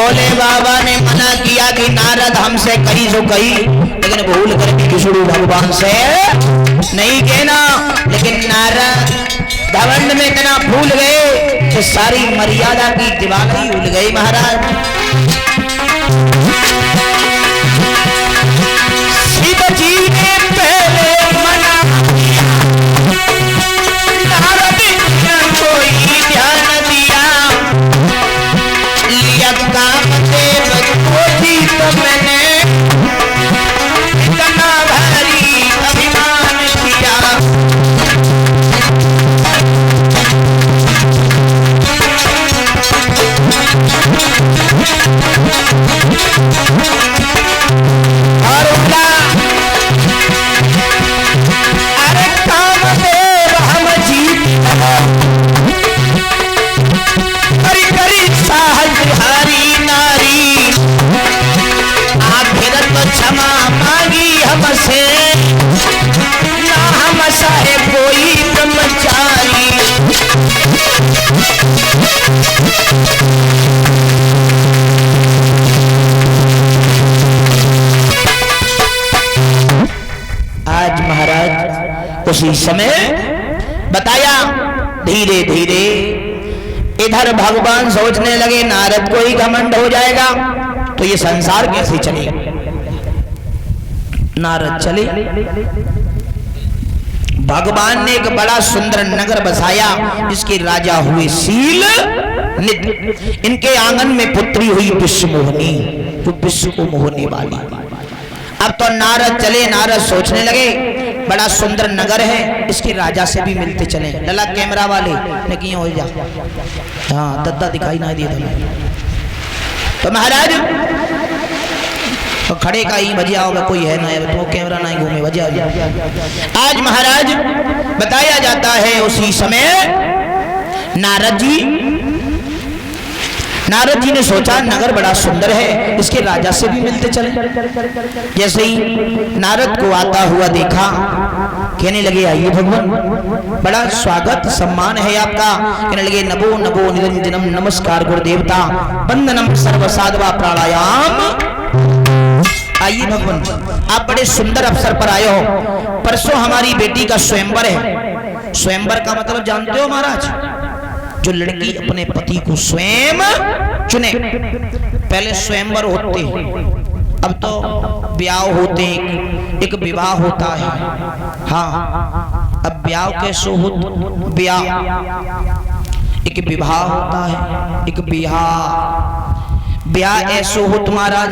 भोले बाबा ने मना किया कि नारद हमसे कही सो कही, लेकिन भूल करके विष्णु भगवान से नहीं कहना। लेकिन नारद घमंड में इतना भूल गए कि सारी मर्यादा की दीवार ही भूल गई। महाराज शिव जी ने पहले मना किया, नारद ने कोई ध्यान दिया, लिया कामदेव को भी तो मैंने इतना भारी अभिमान किया। और बोला अरे कामदेव हम जीत करी करी साहसहारी नारी, आखिर तो क्षमा मांगी हमसे, ना हम सहे कोई ब्रह्मचारी। आज महाराज उसी समय बताया, धीरे धीरे इधर भगवान सोचने लगे नारद को ही घमंड हो जाएगा तो ये संसार कैसे चलेगा। नारद चले, भगवान ने एक बड़ा सुंदर नगर बसाया जिसके राजा हुए शील नित्य। इनके आंगन में पुत्री हुई विश्वमोहिनी, जो विश्व को मोहने वाली। अब तो नारद चले, नारद सोचने लगे बड़ा सुंदर नगर है, इसके राजा से भी मिलते चले। लला कैमरा वाले ने किया हो जा, हाँ दद्दा दिखाई ना दिया तो महाराज तो खड़े का ही बजा होगा, कोई है ना तो कैमरा ना ही घूमे बजा। आज महाराज बताया जाता है उसी समय नारद जी ने सोचा नगर बड़ा सुंदर है, इसके राजा से भी मिलते चले। जैसे ही नारद को आता हुआ देखा, कहने लगे आइए भगवान, बड़ा स्वागत सम्मान है आपका। कहने लगे नमो नमो निरंजनम, नमस्कार गुरुदेवता, वंदनम सर्व साधवा प्राणायाम। आइए भगवान, आप बड़े सुंदर अवसर पर आए हो। परसों हमारी बेटी का स्वयंवर है। स्वयंवर का मतलब जानते हो महाराज, जो लड़की अपने पति को स्वयं चुने। पहले स्वयंवर होते हैं, अब तो ब्याह होते हैं, एक विवाह होता है। हाँ, अब ब्याह कैसे हो, ब्याह एक विवाह होता है, एक ब्याह ऐसे हो तुम्हारा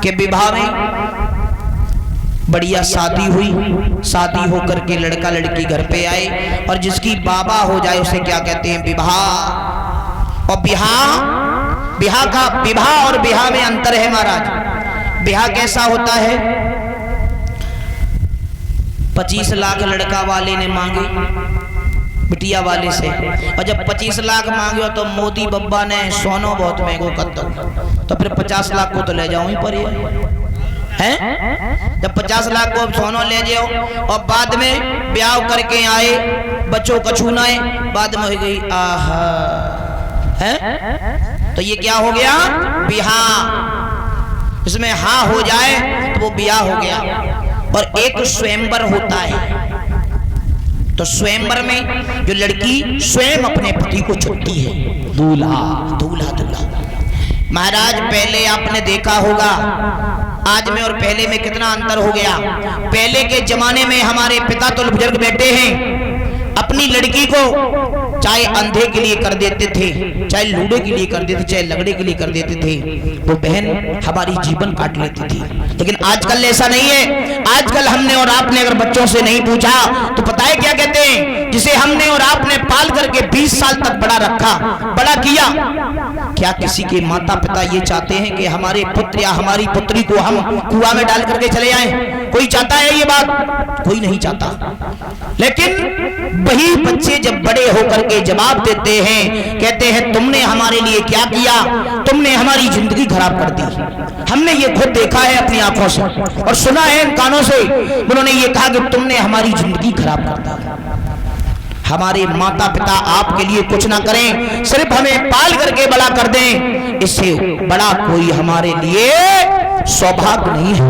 के विवाह में बढ़िया शादी हुई, शादी होकर के लड़का लड़की घर पे आए और जिसकी बाबा हो जाए उसे क्या कहते हैं, विवाह। और विवाह और बिहार में अंतर है महाराज। बिहार कैसा होता है, 25 लाख लड़का वाले ने मांगे बिटिया वाले से, और जब 25 लाख मांगे तो मोदी बब्बा ने सोनो बहुत महंगो कर दो, तो फिर 50 लाख को तो ले जाओ ही पर हैं। जब 50 लाख को सोनो ले जाओ और बाद में ब्याह करके आए, बच्चों का छूनाए, बाद में हो गई आहा है, तो ये क्या हो गया, बिहार। इसमें हाँ हो जाए तो वो ब्याह हो गया। और एक स्वयंवर होता है, तो स्वयंवर में जो लड़की स्वयं अपने पति को चुनती है, दूल्हा दूल्हा दूल्हा। महाराज पहले आपने देखा होगा, आज में और पहले में कितना अंतर हो गया। पहले के जमाने में हमारे पिता तो बुजुर्ग बैठे हैं, अपनी लड़की को चाहे अंधे के लिए कर देते थे, चाहे लूडे के लिए कर देते, चाहे लगड़े के लिए कर देते थे, वो बहन हमारी जीवन काट लेती थी। लेकिन आजकल ऐसा नहीं है। आजकल हमने और आपने अगर बच्चों से नहीं पूछा तो पता है क्या कहते हैं, जिसे हमने और आपने पाल करके 20 साल तक बड़ा रखा, बड़ा किया, क्या किसी के माता पिता ये चाहते हैं कि हमारे पुत्र या हमारी पुत्री को हम कुआं में डाल करके चले आए? कोई चाहता है ये बात? कोई नहीं चाहता। लेकिन वही बच्चे जब बड़े होकर के जवाब देते हैं, कहते हैं तुमने हमारे लिए क्या किया, तुमने हमारी जिंदगी खराब कर दी। हमने ये खुद देखा है अपनी आंखों से और सुना है इन कानों से, उन्होंने ये कहा कि तुमने हमारी जिंदगी खराब कर दी, हमारे माता पिता आपके लिए कुछ ना करें, सिर्फ हमें पाल करके बड़ा कर दें, इससे बड़ा कोई हमारे लिए सौभाग्य नहीं है।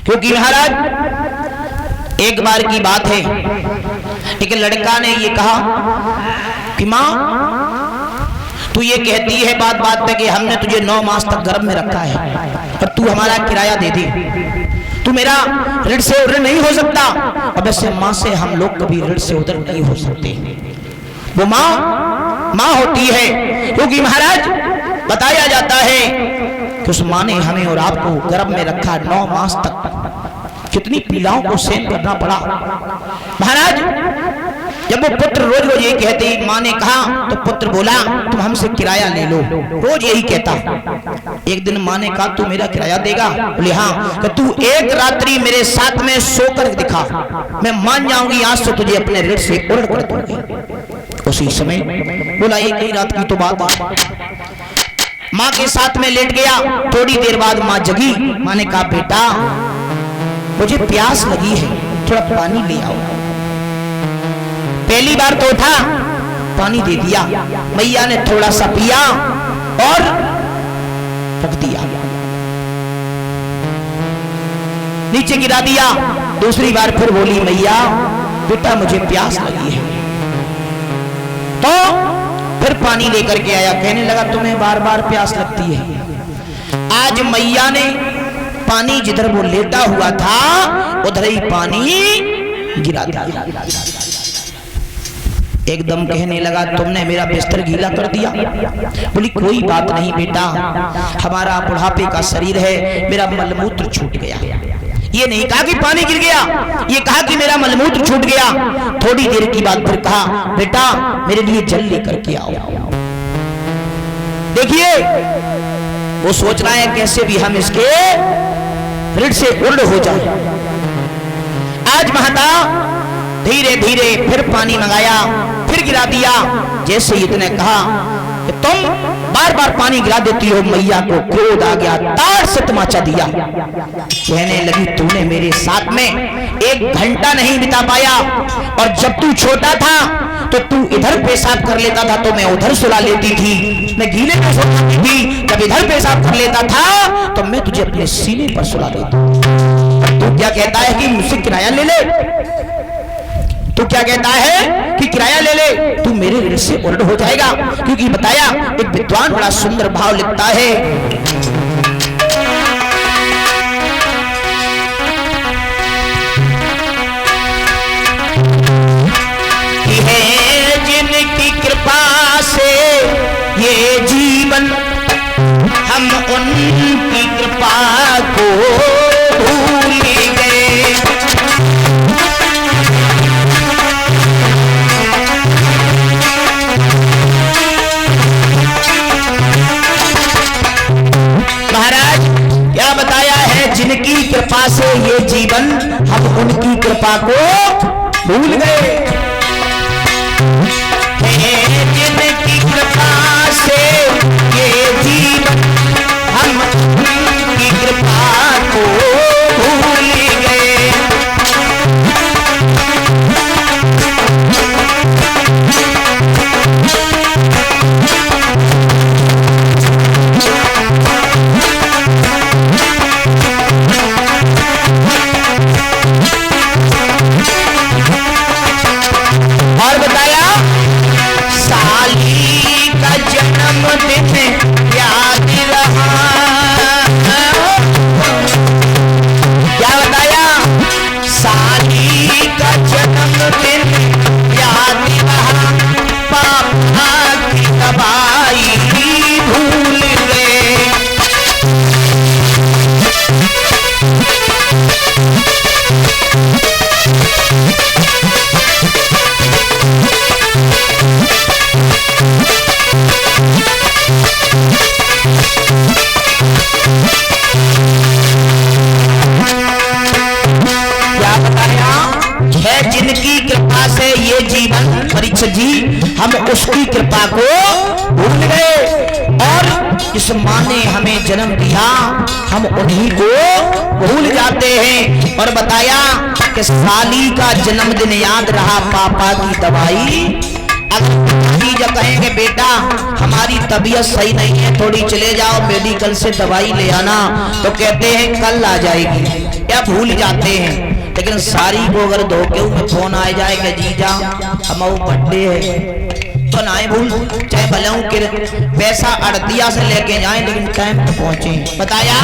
क्योंकि महाराज एक बार की बात है, एक लड़का ने ये कहा कि माँ तू ये कहती है बात बात पे कि हमने तुझे 9 मास तक गर्भ में रखा है, पर तू हमारा किराया दे दे, तू मेरा ऋण से उधर नहीं हो सकता। अब ऐसे माँ से हम लोग कभी ऋण से उधर नहीं हो सकते। वो माँ होती है, क्योंकि महाराज बताया जाता है कि उस माँ ने हमें और आपको गर्भ में रखा 9 मास तक, कितनी पीड़ाओं को सहन करना पड़ा। महाराज जब वो पुत्र रोज रोज यही कहते, माँ ने कहा तो पुत्र बोला तुम हमसे किराया ले लो, रोज यही कहता। एक दिन माँ ने कहा तू मेरा किराया देगा? बोले हाँ। कि तू एक रात्रि मेरे साथ में सोकर दिखा, मैं मान जाऊंगी आज से तुझे अपने ऋण से उड़ कर दूंगी। उसी समय बोला एक ही रात की तो बात। माँ के साथ में लेट गया, थोड़ी देर बाद माँ जगी। माँ ने कहा बेटा मुझे प्यास लगी है, थोड़ा पानी ले आओ। पहली बार तो उठा, पानी दे दिया, मैया ने थोड़ा सा पिया और रख दिया, नीचे गिरा दिया। दूसरी बार फिर बोली मैया बेटा मुझे प्यास लगी है, तो फिर पानी लेकर के आया। कहने लगा तुम्हें बार बार प्यास लगती है। आज मैया ने पानी जिधर वो लेटा हुआ था उधर ही पानी गिरा दिया। एकदम कहने लगा तुमने मेरा बिस्तर गीला कर दिया। बोली कोई बात नहीं बेटा, हमारा बुढ़ापे का शरीर है, मेरा मलमूत्र छूट गया। ये नहीं कहा कि पानी गिर गया, ये कहा कि मेरा मलमूत्र छूट गया। थोड़ी देर की बात फिर कहा बेटा मेरे लिए जल लेकर के आओ। देखिए वो सोच रहा है कैसे भी हम इसके ऋण से उड़ हो जाए। आज महता धीरे धीरे फिर पानी मंगाया, फिर गिरा दिया। जैसे इतने कहा कि तुम बार बार पानी गिरा देती हो, मैया को क्रोध आ गया, तार से तमाचा दिया। कहने लगी तूने मेरे साथ में 1 घंटा नहीं बिता पाया, और जब तू छोटा था तो तू इधर पेशाब कर लेता था तो मैं उधर सुला लेती थी, मैं गीले में सोती थी। जब इधर पेशाब कर लेता था तो मैं तुझे अपने सीने पर सुला देती। तू क्या कहता है कि मुझसे किराया ले ले, तू क्या कहता है कि किराया ले ले, तू मेरे ऋण से उल्ट हो जाएगा। क्योंकि बताया एक विद्वान बड़ा सुंदर भाव लिखता है, कि है जिनकी कृपा से ये जीवन, हम उनकी कृपा को भूल गए। जिनकी कृपा से ये जीवन, हम उनकी कृपा को भूल गए। जिनकी कृपा से ये जीवन, हम उनकी कृपा को भूल गए। और बताया साली का जन्मदिन याद रहा। क्या बताया? साली का जन्मदिन याद रहा, पापा की दवाई भूल गए। जिनकी कृपा से ये जीवन, परीक्षित जी हम उसकी कृपा को भूल गए, और इस माँ ने हमें जन्म दिया हम उन्हीं को भूल जाते हैं। और बताया कि साली का जन्मदिन याद रहा पापा की दवाई। अगर कहेंगे बेटा हमारी तबीयत सही नहीं है, थोड़ी चले जाओ मेडिकल से दवाई ले आना, तो कहते हैं कल आ जाएगी या भूल जाते हैं। लेकिन सारी को अगर धोखे में फोन आ जाए कि जीजा हमारा बर्थडे है तो ना भूल, चाहे भले के पैसा अड़तिया से लेके जाए लेकिन टाइम पे पहुंचे। बताया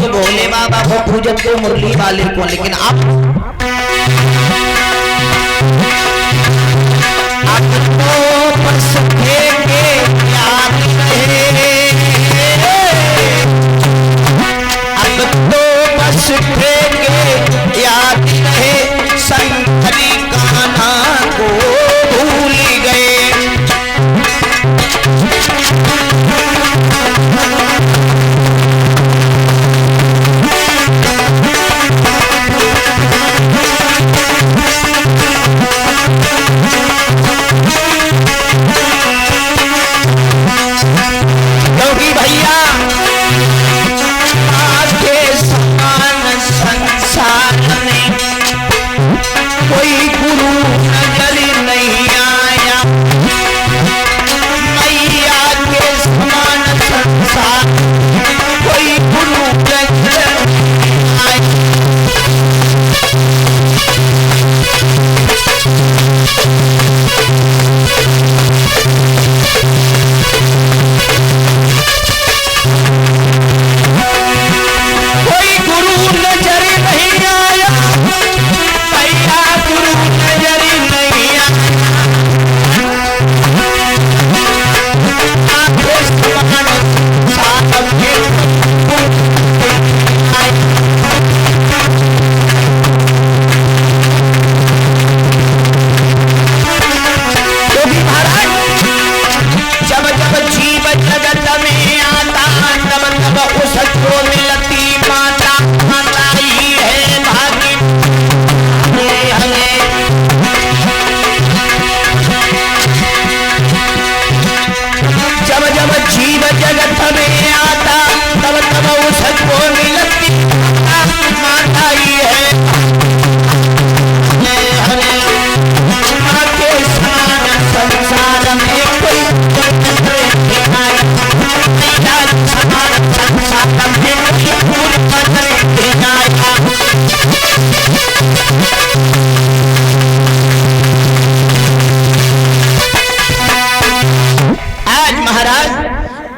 भोले बाबा को पूजते मुरली वाले को, लेकिन अब तो बस फेंके याद रहे, अब तो बस फेंके याद रहे, शंकरी कान्हा को भूल गए।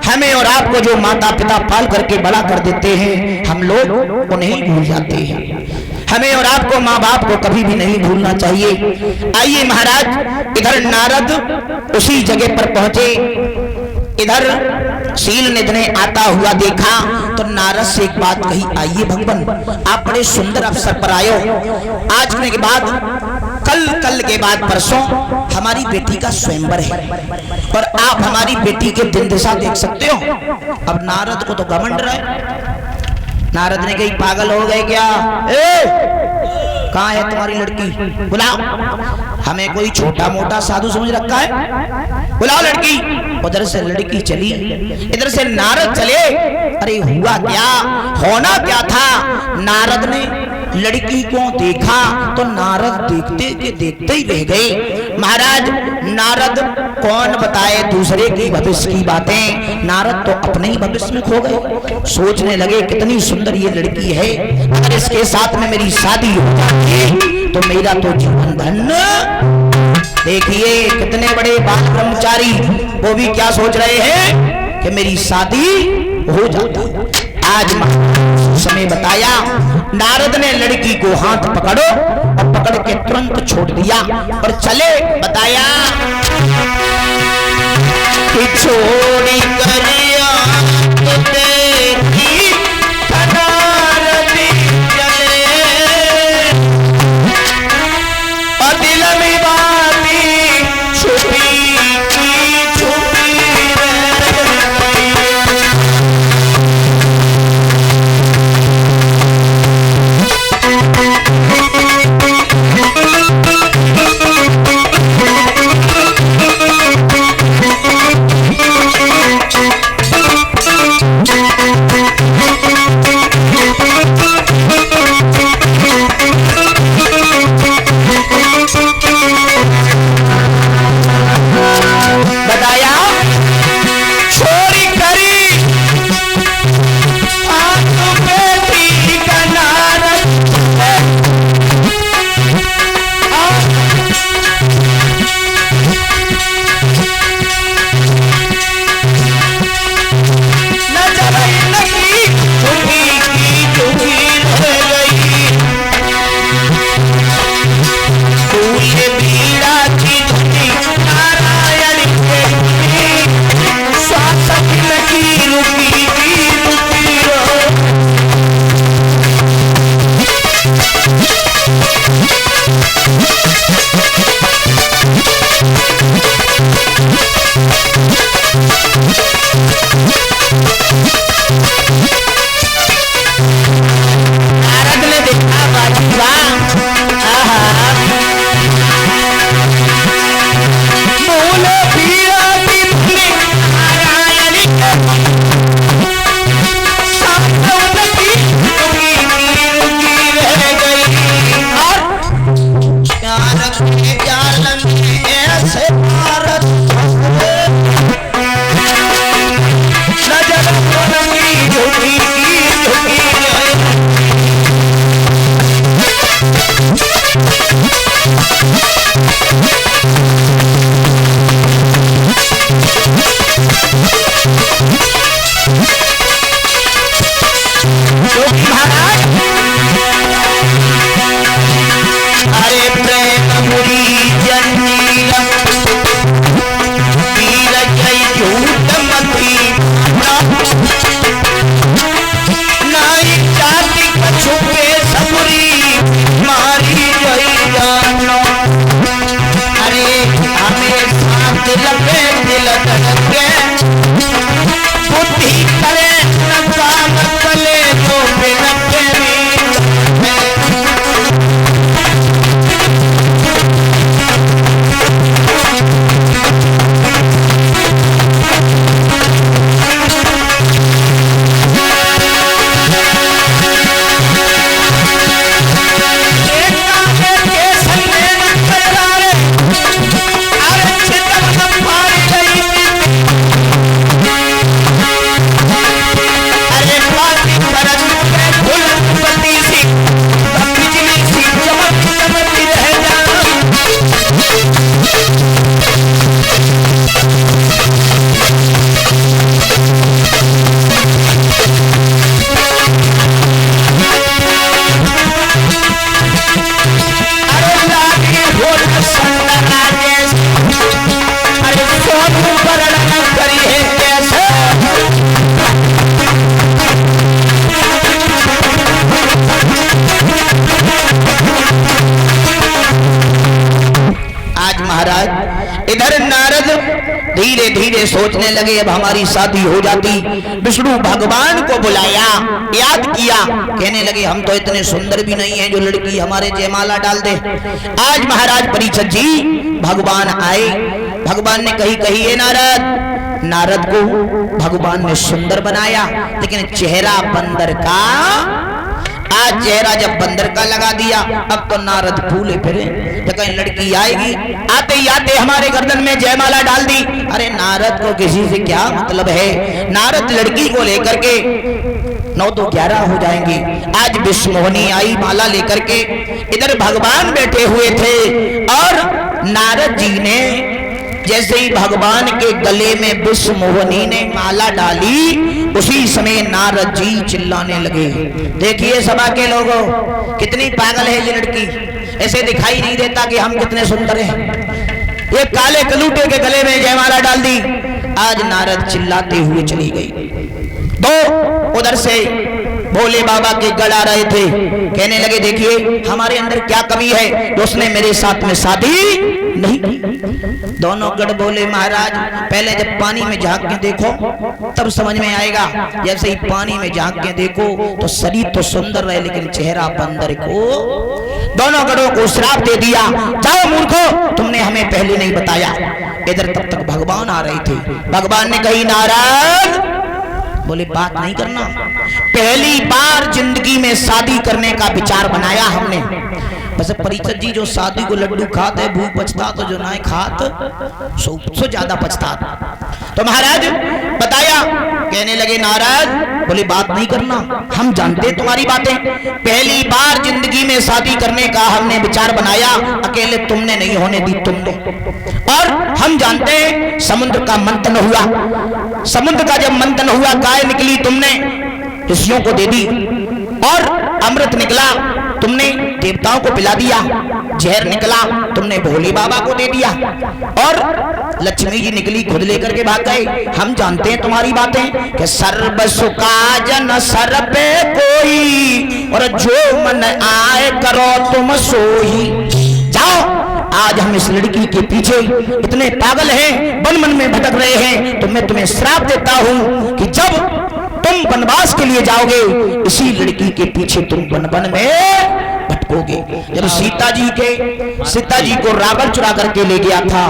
हमें और आपको जो माता पिता पाल करके बड़ा कर देते हैं, हम लोग उन्हें भूल जाते हैं। हमें और आपको माँ बाप को कभी भी नहीं भूलना चाहिए। आइए महाराज, इधर नारद उसी जगह पर पहुंचे, इधर शीलनिधि ने आता हुआ देखा तो नारद से एक बात कही, आइए भगवान आप बड़े सुंदर अवसर पर आयो, आज के बाद कल के बाद परसों हमारी बेटी का स्वयंवर है और आप हमारी बेटी के दिन दिशा देख सकते हो। अब नारद को तो घमंड रहे, नारद ने कही पागल हो गए क्या, कहाँ है तुम्हारी लड़की, बुलाओ। हमें कोई छोटा मोटा साधु समझ रखा है, बुलाओ लड़की। उधर से लड़की चली, इधर से नारद चले। अरे हुआ क्या, होना क्या था, नारद ने लड़की को देखा तो नारद देखते के देखते ही रह गए। महाराज नारद कौन बताए दूसरे की भविष्य की बातें, नारद तो अपने ही भविष्य में खो गए। सोचने लगे कितनी सुंदर ये लड़की है, अगर इसके साथ में मेरी शादी हो जाती तो मेरा तो जीवन धन्य। देखिए कितने बड़े बाल ब्रह्मचारी, वो भी क्या सोच रहे हैं कि मेरी शादी हो जाती। आज समय बताया, नारद ने लड़की को हाथ पकड़ो और पकड़ के तुरंत छोड़ दिया और चले। बताया कि छोड़ी करिया तो देखी चले और दिल में बाती छुपी धीरे धीरे सोचने लगे अब हमारी शादी हो जाती। विष्णु भगवान को बुलाया, याद किया, कहने लगे हम तो इतने सुंदर भी नहीं हैं जो लड़की हमारे जयमाला डाल दे। आज महाराज परीक्षित जी भगवान आए, भगवान ने कही है नारद, नारद को भगवान ने सुंदर बनाया लेकिन चेहरा बंदर का। आज चेहरा जब बंदर का लगा दिया, अब तो नारद फूले फिरे। तो कहीं लड़की आएगी, आते ही आते हमारे गर्दन में जयमाला डाल दी। अरे नारद को किसी से क्या मतलब है? नारद लड़की को लेकर के 9 तो 11 हो जाएंगे। आज विश्वमोहिनी आई माला लेकर के, इधर भगवान बैठे हुए थे और नारद जी ने जैसे ही भगवान के गले में विश्वमोहिनी ने माला डाली, उसी समय नारद जी चिल्लाने लगे। देखिए सभा के लोगों, कितनी पागल है ये लड़की, ऐसे दिखाई नहीं देता कि हम कितने सुंदर हैं। ये काले कलूटे के गले में जयमाला डाल दी। आज नारद चिल्लाते हुए चली गई। तो उधर से भोले बाबा के गढ़ आ रहे थे, कहने लगे देखिए हमारे अंदर क्या कमी है, तो उसने मेरे साथ में शादी नहीं। दोनों गढ़ बोले महाराज पहले जब पानी में झांक के देखो तब समझ में आएगा। जैसे ही पानी में झांक के देखो तो शरीर तो सुंदर है लेकिन चेहरा बंदर को। दोनों गढ़ों को श्राप दे दिया, जाओ मूर्खो, तुमने हमें पहले नहीं बताया। इधर तब तक भगवान आ रहे थे। भगवान ने कही नारद, बोले बात नहीं करना, पहली बार जिंदगी में शादी करने का विचार बनाया हमने। बस परिचत जी जो शादी को लड्डू खाते भूख पछता, तो जो ना खात सो ज्यादा पछता। तो महाराज बताया, कहने लगे नारद, बोले बात नहीं करना, हम जानते तुम्हारी बातें। पहली बार जिंदगी में शादी करने का हमने विचार बनाया, अकेले तुमने नहीं होने दी, तुमने। और हम जानते हैं समुद्र का मंथन हुआ, समुद्र का जब मंथन हुआ गाय निकली तुमने ऋषियों को दे दी, और अमृत निकला तुमने देवताओं को पिला दिया, जहर निकला तुमने भोले बाबा को दे दिया, और लक्ष्मी जी निकली खुद लेकर के भाग गए। हम जानते हैं तुम्हारी बातें कि सर्व सुखाजन सर पे कोई, और जो मन आए करो तुम सोही। जाओ, आज हम इस लड़की के पीछे इतने पागल हैं, मन मन में भटक रहे हैं, तो मैं तुम्हें श्राप देता हूं कि जब तुम वनवास के लिए जाओगे, इसी लड़की के पीछे तुम वन वन में भटकोगे। जब सीता जी को रावण चुरा करके ले गया था,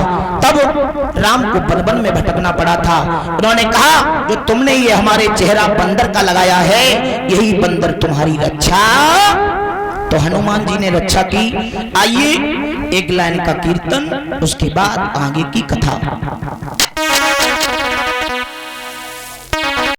तब राम को वन वन में भटकना पड़ा था। उन्होंने कहा जो तुमने ये हमारे चेहरा बंदर का लगाया है, यही बंदर तुम्हारी रक्षा। तो हनुमान जी ने रक्षा की। आइए एक लाइन का कीर्तन, उसके बाद आगे की कथा।